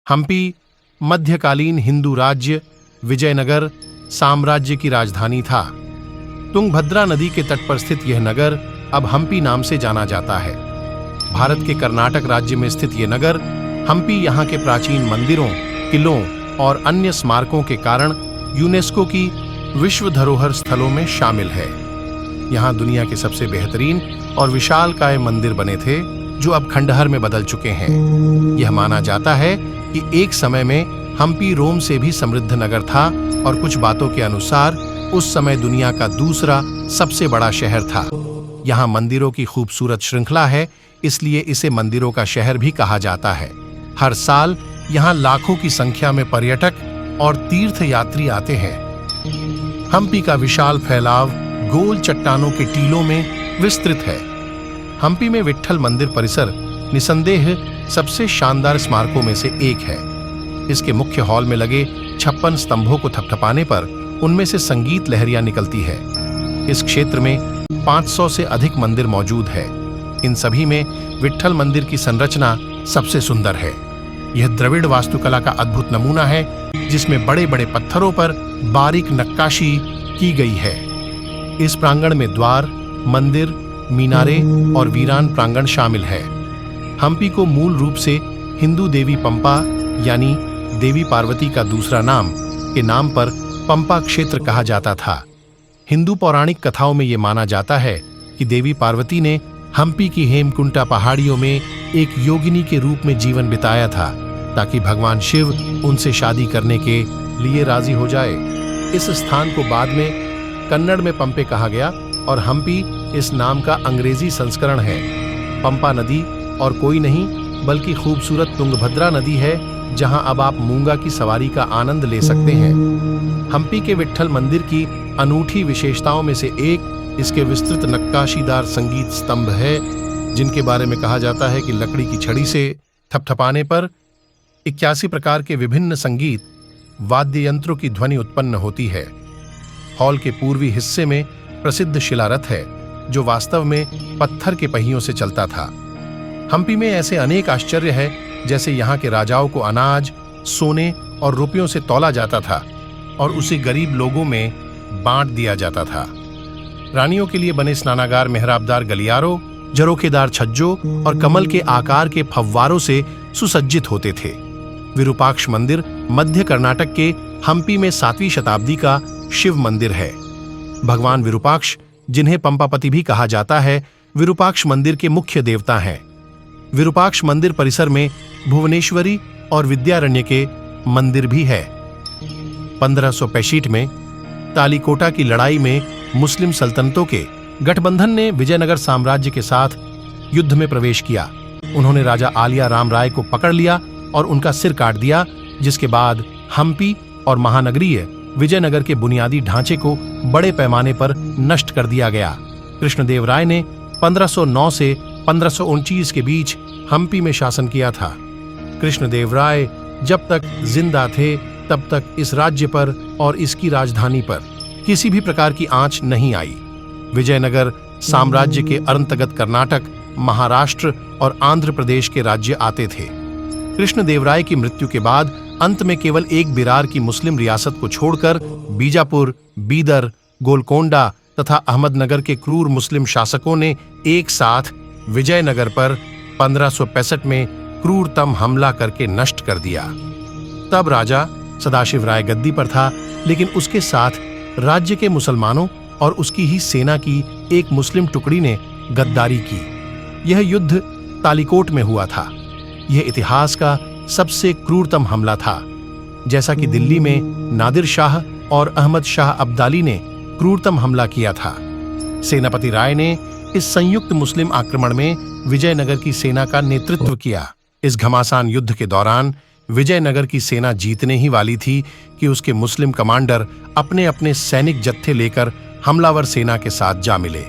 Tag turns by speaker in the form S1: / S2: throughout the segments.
S1: हम्पी मध्यकालीन हिंदू राज्य विजयनगर साम्राज्य की राजधानी था। तुंगभद्रा नदी के तट पर स्थित यह नगर अब हम्पी नाम से जाना जाता है। भारत के कर्नाटक राज्य में स्थित यह नगर हम्पी यहाँ के प्राचीन मंदिरों, किलों और अन्य स्मारकों के कारण यूनेस्को की विश्व धरोहर स्थलों में शामिल है। यहाँ दुनिया के सबसे बेहतरीन और विशालकाय मंदिर बने थे, जो अब खंडहर में बदल चुके हैं। यह माना जाता है कि एक समय में हम्पी रोम से भी समृद्ध नगर था और कुछ बातों के अनुसार उस समय दुनिया का दूसरा सबसे बड़ा शहर था। यहाँ मंदिरों की खूबसूरत श्रृंखला है, इसलिए इसे मंदिरों का शहर भी कहा जाता है। हर साल यहाँ लाखों की संख्या में पर्यटक और तीर्थयात्री आते हैं। हम्पी का विशाल फैलाव गोल चट्टानों के टीलों में विस्तृत है। हम्पी में विट्ठल मंदिर परिसर निसंदेह सबसे शानदार स्मारकों में से एक है। इसके मुख्य हॉल में लगे 56 स्तंभों को थपथपाने पर उनमें से संगीत लहरियां निकलती है। इस क्षेत्र में 500 से अधिक मंदिर मौजूद है। इन सभी में विट्ठल मंदिर की संरचना सबसे सुंदर है। यह द्रविड़ वास्तुकला का अद्भुत नमूना है, जिसमें बड़े बड़े पत्थरों पर बारीक नक्काशी की गई है। इस प्रांगण में द्वार, मंदिर, मीनारे और वीरान प्रांगण शामिल है। हम्पी को मूल रूप से हिंदू देवी पंपा यानी देवी पार्वती का दूसरा नाम के नाम पर पंपा क्षेत्र कहा जाता था। हिंदू पौराणिक कथाओं में यह माना जाता है कि देवी पार्वती ने हम्पी की हेमकुंटा पहाड़ियों में एक योगिनी के रूप में जीवन बिताया था, ताकि भगवान शिव उनसे शादी करने के लिए राजी हो जाए। इस स्थान को बाद में कन्नड़ में पंपे कहा गया और हम्पी इस नाम का अंग्रेजी संस्करण है। पंपा नदी और कोई नहीं बल्कि खूबसूरत तुंगभद्रा नदी है, जहां अब आप मूंगा की सवारी का आनंद ले सकते हैं। हम्पी के विट्ठल मंदिर की अनूठी विशेषताओं में से एक इसके विस्तृत नक्काशीदार संगीत स्तंभ है, जिनके बारे में कहा जाता है कि लकड़ी की छड़ी से थपथपाने पर 81 प्रकार के विभिन्न संगीत वाद्य यंत्रों की ध्वनि उत्पन्न होती है। हॉल के पूर्वी हिस्से में प्रसिद्ध शिलारथ है, जो वास्तव में पत्थर के पहियों से चलता था। हम्पी में ऐसे अनेक आश्चर्य है, जैसे यहाँ के राजाओं को अनाज, सोने और रुपयों से तौला जाता था और उसे गरीब लोगों में बांट दिया जाता था। रानियों के लिए बने स्नानागार मेहराबदार गलियारों, झरोखेदार छज्जों और कमल के आकार के फव्वारों से सुसज्जित होते थे। विरूपाक्ष मंदिर मध्य कर्नाटक के हम्पी में 7वीं शताब्दी का शिव मंदिर है। भगवान विरूपाक्ष, जिन्हें पंपापति भी कहा जाता है, विरूपाक्ष मंदिर के मुख्य देवता हैं। विरूपाक्ष मंदिर परिसर में भुवनेश्वरी और विद्यारण्य के मंदिर भी है। 1565 में तालीकोटा की लड़ाई में मुस्लिम सल्तनतों के गठबंधन ने विजयनगर साम्राज्य के साथ युद्ध में प्रवेश किया। उन्होंने राजा आलिया राम राय को पकड़ लिया और उनका सिर काट दिया, जिसके बाद हम्पी और महानगरीय विजयनगर के बुनियादी ढांचे को बड़े पैमाने पर नष्ट कर दिया गया। कृष्णदेव राय ने 1509 से 1529 के बीच हम्पी में शासन किया था। कृष्णदेव राय जब तक जिंदा थे, तब तक इस राज्य पर और इसकी राजधानी पर किसी भी प्रकार की आंच नहीं आई। विजयनगर साम्राज्य के अंतर्गत कर्नाटक, महाराष्ट्र और आंध्र प्रदेश के राज्य आते थे। कृष्णदेवराय की मृत्यु के बाद अंत में केवल एक बिरार की मुस्लिम रियासत को छोड़कर बीजापुर, बीदर, गोलकोंडा तथा अहमदनगर के क्रूर मुस्लिम शासकों ने एक साथ विजयनगर पर 1565 में क्रूरतम हमला करके नष्ट कर दिया। तब राजा सदाशिव राय गद्दी पर था, लेकिन उसके साथ राज्य के मुसलमानों और उसकी ही सेना की एक मुस्लिम टुकड़ी ने गद्दारी की। यह युद्ध तालीकोट में हुआ था। यह इतिहास का सबसे क्रूरतम हमला था। जैसा कि दिल्ली में नादिर शाह और अहमद शाह अब्दाली ने क्रूरतम हमला किया था। सेनापति राय ने इस संयुक्त मुस्लिम आक्रमण में विजयनगर की सेना का नेतृत्व किया। इस घमासान युद्ध के दौरान विजयनगर की सेना जीतने ही वाली थी कि उसके मुस्लिम कमांडर अपने अपने सैनिक जत्थे लेकर हमलावर सेना के साथ जा मिले।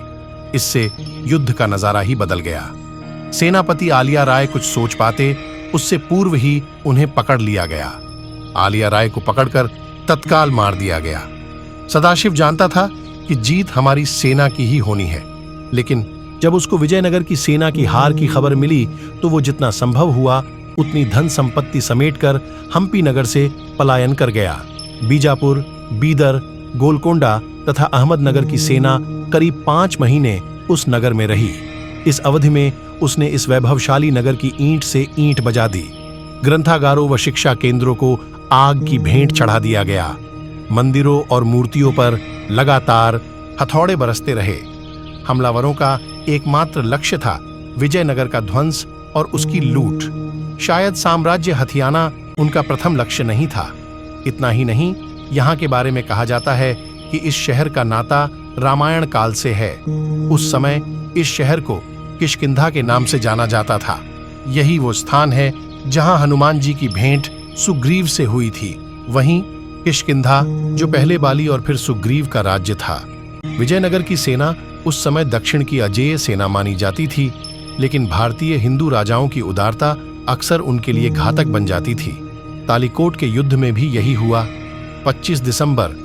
S1: इससे युद्ध का नजारा ही बदल गया। सेनापति आलिया राय कुछ सोच पाते, उससे पूर्व ही उन्हें पकड़ लिया गया। आलिया राय को पकड़कर तत्काल मार दिया गया। सदाशिव जानता था कि जीत हमारी सेना की ही होनी है, लेकिन जब उसको विजयनगर की सेना की हार की खबर मिली तो वो जितना संभव हुआ उतनी धन संपत्ति समेटकर हम्पी नगर से पलायन कर गया। बीजापुर, बीदर, गोलकोंडा तथा अहमदनगर की सेना करीब 5 महीने उस नगर में रही। इस अवधि में उसने इस वैभवशाली नगर की ईंट से ईंट बजा दी। ग्रंथागारों व शिक्षा केंद्रों को आग की भेंट चढ़ा दिया गया। मंदिरों और मूर्तियों पर लगातार हथौड़े बरसते रहे। हमलावरों का एकमात्र लक्ष्य था विजयनगर का ध्वंस और उसकी लूट। शायद साम्राज्य हथियाना उनका प्रथम लक्ष्य नहीं था। इतना ही नहीं, यहाँ के बारे में कहा जाता है कि इस शहर का नाता रामायण काल से है। उस समय इस शहर को किष्किंधा के नाम से जाना जाता था। यही वो स्थान है जहां हनुमान जी की भेंट सुग्रीव से हुई थी। वहीं किष्किंधा जो पहले बाली और फिर सुग्रीव का राज्य था। विजयनगर की सेना उस समय दक्षिण की अजेय सेना मानी जाती थी, लेकिन भारतीय हिंदू राजाओं की उदारता अक्सर उनके लिए घातक बन जाती थी। तालिकोट के युद्ध में भी यही हुआ। 25 दिसंबर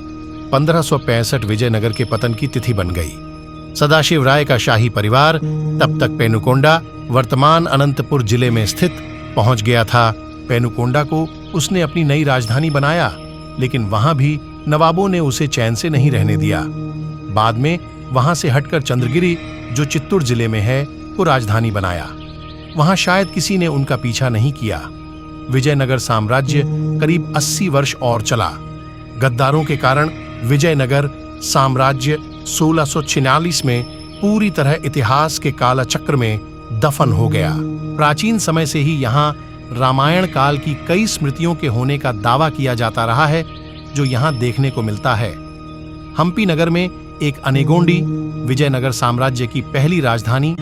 S1: 1565 विजयनगर के पतन की तिथि बन गई। सदाशिव राय का शाही परिवार तब तक पेनुकोंडा, वर्तमान अनंतपुर जिले में स्थित, पहुंच गया था। पेनुकोंडा को उसने अपनी नई राजधानी बनाया, लेकिन वहां भी नवाबों ने उसे चैन से नहीं रहने दिया। बाद में वहां से हटकर चंद्रगिरी, जो चित्तूर जिले में है, को राजधानी बनाया। वहां शायद किसी ने उनका पीछा नहीं किया। विजयनगर साम्राज्य करीब 80 वर्ष और चला। गद्दारों के कारण विजयनगर साम्राज्य 1646 में पूरी तरह इतिहास के काला चक्र में दफन हो गया। प्राचीन समय से ही यहाँ रामायण काल की कई स्मृतियों के होने का दावा किया जाता रहा है, जो यहाँ देखने को मिलता है। हम्पी नगर में एक अनेगोंडी, विजयनगर साम्राज्य की पहली राजधानी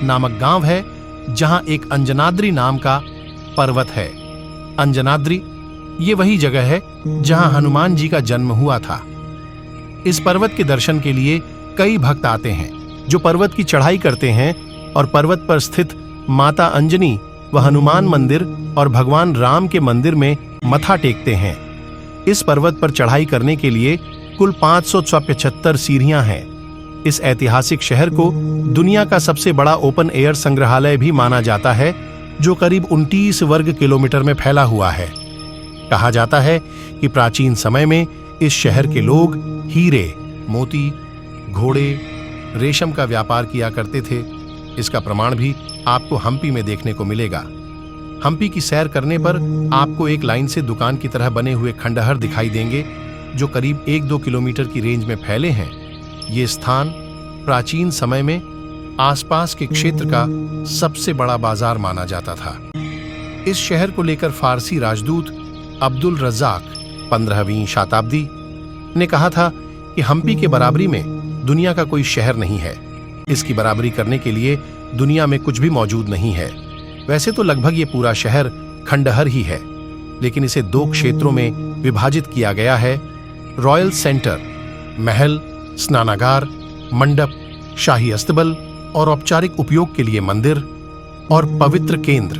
S1: नामक गांव है, जहां एक अंजनाद्री नाम का पर्वत है। अंजनाद्री ये वही जगह है जहां हनुमान जी का जन्म हुआ था। इस पर्वत के दर्शन के लिए कई भक्त आते हैं, जो पर्वत की चढ़ाई करते हैं और पर्वत पर स्थित माता अंजनी व हनुमान मंदिर और भगवान राम के मंदिर में मथा टेकते हैं। इस पर्वत पर चढ़ाई करने के लिए कुल 575 सीढ़ियां हैं। इस ऐतिहासिक शहर को दुनिया का सबसे बड़ा ओपन एयर संग्रहालय भी माना जाता है, जो करीब 29 वर्ग किलोमीटर में फैला हुआ है। कहा जाता है कि प्राचीन समय में इस शहर के लोग हीरे, मोती, घोड़े, रेशम का व्यापार किया करते थे। इसका प्रमाण भी आपको हम्पी में देखने को मिलेगा। हम्पी की सैर करने पर आपको एक लाइन से दुकान की तरह बने हुए खंडहर दिखाई देंगे, जो करीब 1-2 किलोमीटर की रेंज में फैले हैं। ये स्थान प्राचीन समय में आसपास के क्षेत्र का सबसे बड़ा बाजार माना जाता था। इस शहर को लेकर फारसी राजदूत अब्दुल रज़ाक 15वीं शताब्दी ने कहा था कि हम्पी के बराबरी में दुनिया का कोई शहर नहीं है। इसकी बराबरी करने के लिए दुनिया में कुछ भी मौजूद नहीं है। वैसे तो लगभग ये पूरा शहर खंडहर ही है, लेकिन इसे 2 क्षेत्रों में विभाजित किया गया है। रॉयल सेंटर, महल, स्नानागार, मंडप, शाही अस्तबल और औपचारिक उपयोग के लिए मंदिर, और पवित्र केंद्र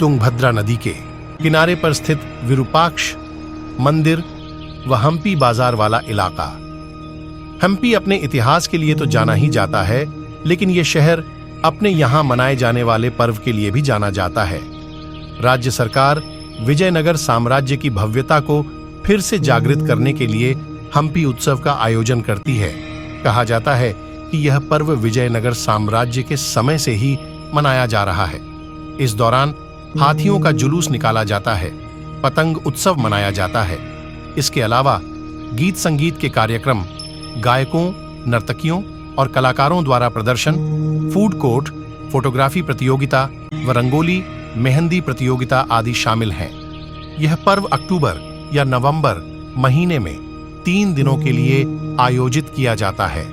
S1: तुंगभद्रा नदी के किनारे पर स्थित विरूपाक्ष मंदिर व हम्पी बाजार वाला इलाका। हम्पी अपने इतिहास के लिए तो जाना ही जाता है, लेकिन यह शहर अपने यहां मनाए जाने वाले पर्व के लिए भी जाना जाता है। राज्य सरकार विजयनगर साम्राज्य की भव्यता को फिर से जागृत करने के लिए हम्पी उत्सव का आयोजन करती है। कहा जाता है कि यह पर्व विजयनगर साम्राज्य के समय से ही मनाया जा रहा है। इस दौरान हाथियों का जुलूस निकाला जाता है, पतंग उत्सव मनाया जाता है। इसके अलावा गीत संगीत के कार्यक्रम, गायकों, नर्तकियों और कलाकारों द्वारा प्रदर्शन, फूड कोर्ट, फोटोग्राफी प्रतियोगिता व रंगोली, मेहंदी प्रतियोगिता आदि शामिल हैं। यह पर्व अक्टूबर या नवंबर महीने में 3 दिनों के लिए आयोजित किया जाता है।